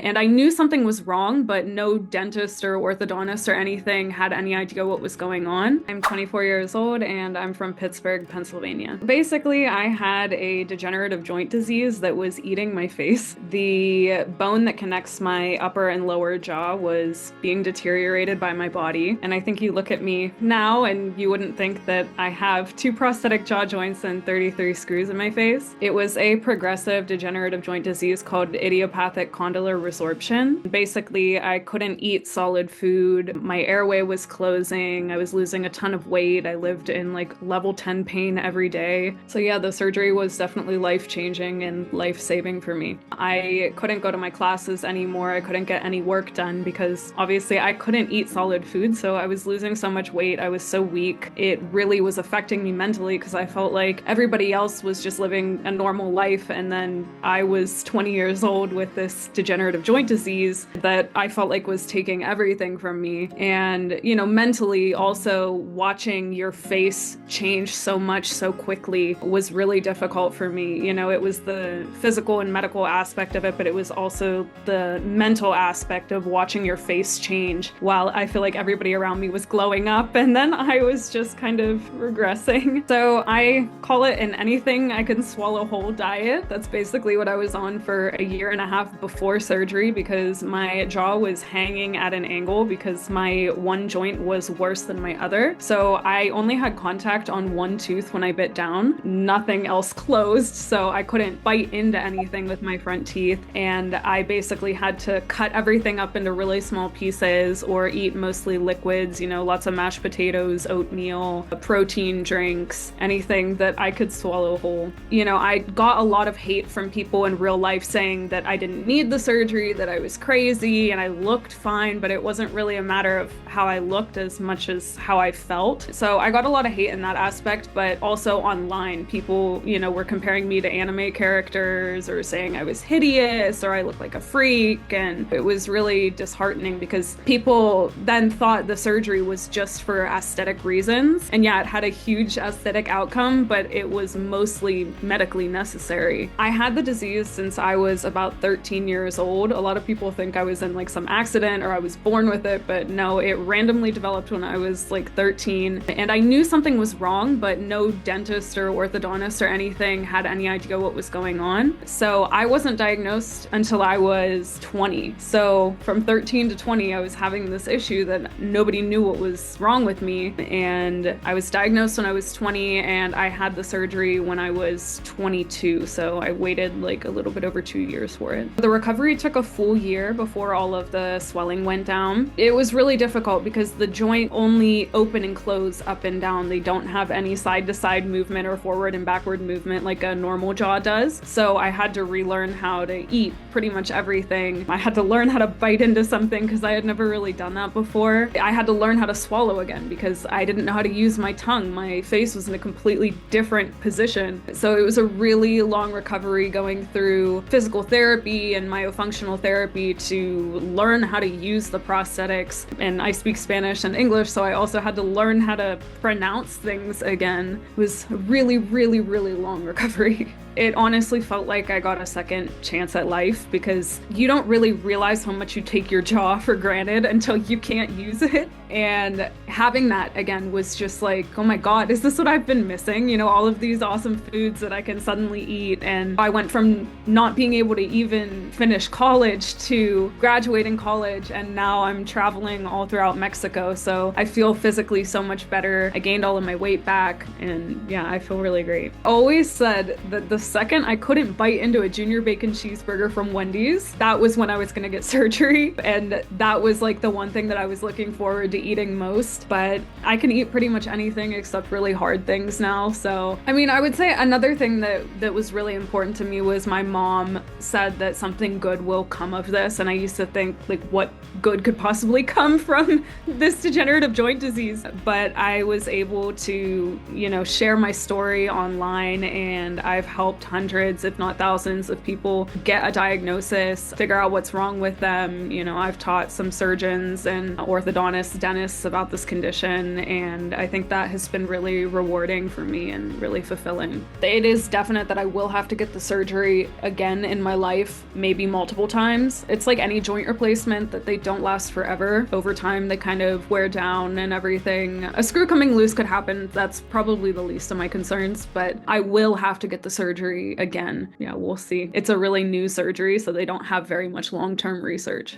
and I knew something was wrong, but no dentist or orthodontist or anything had any idea what was going on. I'm 24 years old and I'm from Pittsburgh, Pennsylvania. Basically, I had a degenerative joint disease that was eating my face. The bone that connects my upper and lower jaw was being deteriorated by my body. And I think you look at me now and you wouldn't think that I have 2 prosthetic jaw joints and 33 screws in my face. It was a progressive degenerative joint disease called idiopathic condylar resorption. Basically, I couldn't eat solid food. My airway was closing. I was losing a ton of weight. I lived in like level 10 pain every day. So yeah, the surgery was definitely life-changing and life-saving for me. I couldn't go to my classes anymore. I couldn't get any work done because obviously I couldn't eat solid food. So I was losing so much weight. I was so weak. It really was affecting me mentally because I felt like everybody else was just living a normal life. And then I was 20 years old with this degenerative joint disease that I felt like was taking everything from me. And, you know, mentally also watching your face change so much so quickly was really difficult for me. You know, it was the physical and medical aspect of it, but it was also the mental aspect of watching your face change while I feel like everybody around me was glowing up and then I was just kind of regressing. So I call it an anything I can swallow whole diet. That's basically what I was on for a year and a half before surgery because my jaw was hanging at an angle because my one joint was worse than my other. So I only had contact on one tooth when I bit down. Nothing else closed, so I couldn't bite into anything with my front teeth. And I basically had to cut everything up into really small pieces or eat mostly liquids, you know, lots of mashed potatoes, oatmeal, protein drinks, anything that I could swallow whole. You know, I got a lot of hate from people in real life saying that I didn't need the surgery, that I was crazy, and I looked fine, but it wasn't really a matter of how I looked as much as how I felt. So I got a lot of hate in that aspect, but also online, people, you know, were comparing me to anime characters or saying I was hideous or I looked like a freak. And it was really disheartening because people then thought the surgery was just for aesthetic reasons. And yeah, it had a huge aesthetic outcome, but it was mostly medically necessary. I had the disease since I was about 13 years old. A lot of people think I was in like some accident or I was born with it, but no, it randomly developed when I was like 13. And I knew something was wrong, but no dentist or orthodontist or anything had any idea what was going on. So I wasn't diagnosed until I was 20. So from 13 to 20, I was having this issue that nobody knew what was wrong with me. And I was diagnosed when I was 20 and I had the surgery when I was 22. So I waited like a little bit over 2 years for it. The recovery took a full year before all of the swelling went down. It was really difficult because the joint only open and close up and down. They don't have any side to side movement or forward and backward movement like a normal jaw does. So I had to relearn how to eat pretty much everything. I had to learn how to bite into something because I had never really done that before. I had to learn how to swallow again because I didn't know how to use my tongue. My face was in a completely different position. So it was a really long recovery going through physical therapy and myofunctional therapy to learn how to use the prosthetics. And I speak Spanish and English, so I also had to learn how to pronounce things again. It was a really, really, really long recovery. It honestly felt like I got a second chance at life because you don't really realize how much you take your jaw for granted until you can't use it. And having that again was just like, oh my God, is this what I've been missing? You know, all of these awesome foods that I can suddenly eat. And I went from not being able to even finish college to graduating college. And now I'm traveling all throughout Mexico. So I feel physically so much better. I gained all of my weight back. And yeah, I feel really great. Always said that the second I couldn't bite into a junior bacon cheeseburger from Wendy's, that was when I was gonna get surgery. And that was like the one thing that I was looking forward to eating most. But I can eat pretty much anything except really hard things now. So, I mean, I would say another thing that was really important to me was my mom said that something good will come of this. And I used to think like what good could possibly come from this degenerative joint disease. But I was able to, you know, share my story online and I've helped helped hundreds, if not thousands, of people get a diagnosis, figure out what's wrong with them. You know, I've taught some surgeons and orthodontists, dentists about this condition, and I think that has been really rewarding for me and really fulfilling. It is definite that I will have to get the surgery again in my life, maybe multiple times. It's like any joint replacement that they don't last forever. Over time, they kind of wear down and everything. A screw coming loose could happen. That's probably the least of my concerns, but I will have to get the surgery again. Yeah, we'll see. It's a really new surgery, so they don't have very much long-term research.